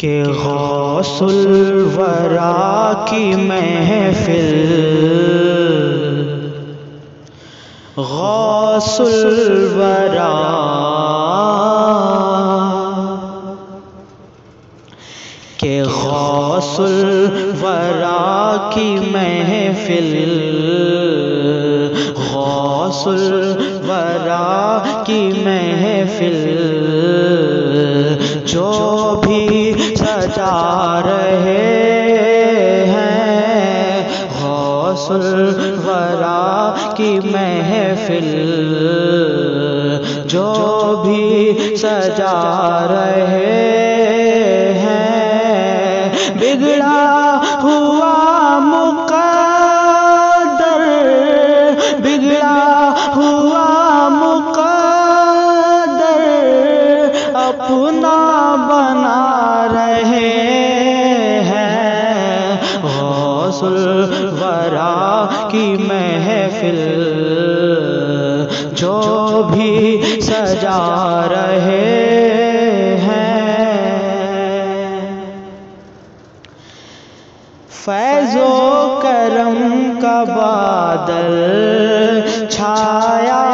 کہ غوث الورا کی محفل، غوث الورا کہ غوث الورا کی محفل، غوث الورا کی محفل جو بھی سجا رہے ہیں، غوث الورا کی محفل جو بھی سجا رہے ہیں، بگڑا ہوا مقدر، بگڑا ہوا مقدر اپنا بنا رہے ہیں، غوث الورا کی محفل جو بھی سجا رہے ہیں۔ فیض و کرم کا بادل چھایا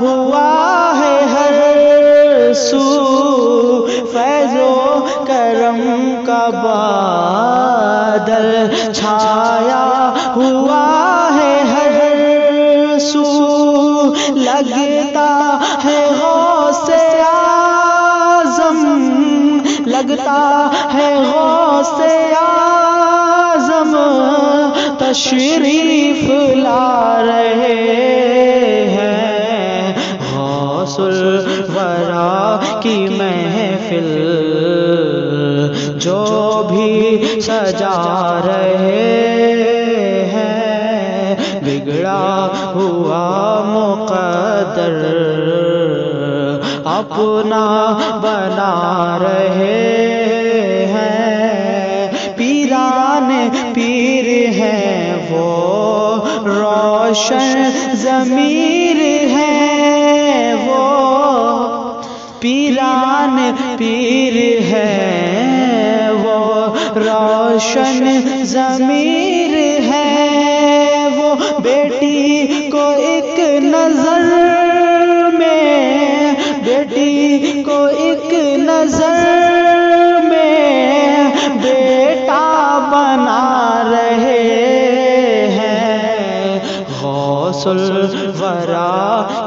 ہوا ہے ہر سو، فیض و کرم کا بادل چھایا ہوا ہے ہر سو، لگتا ہے غوث اعظم، لگتا ہے غوث اعظم تشریف لا رہے ہیں، غوث الورا کی محفل جو بھی سجا رہے ہیں، بگڑا ہوا مقدر اپنا بنا رہے ہیں، پیران پیر ہیں وہ روشن ضمیر ہیں، وہ پیران پیر ہیں وہ روشن ضمیر ہیں، وہ بیٹی کو ایک نظر میں، بیٹی کو ایک نظر میں بیٹا بنا رہے ہیں، غوث الورا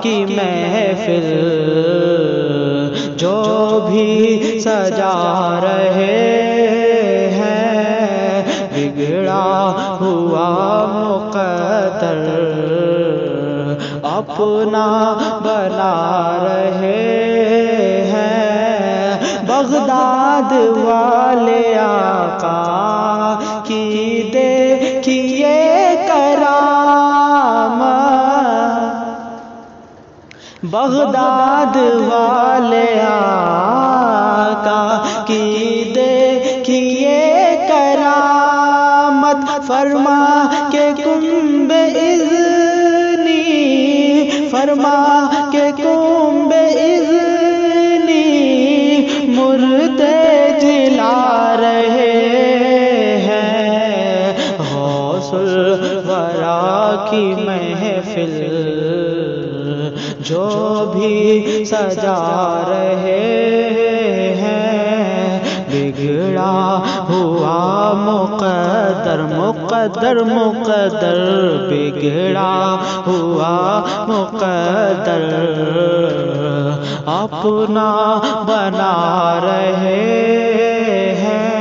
کی محفل جو بھی سجا رہے ہیں، بگڑا ہوا مقدر اپنا بنا رہے ہیں، بغداد والے آقا کی دیکھیے کرامت، بغداد والے آقا کی دیکھیے کرامت، فرما کے کنب اذنی، فرما کے کنب اذنی مردے جلا رہے ہیں، غوث الورا کی محفل جو بھی سجا رہے ہیں، بگڑا ہوا مقدر مقدر مقدر بگڑا ہوا مقدر اپنا بنا رہے ہیں۔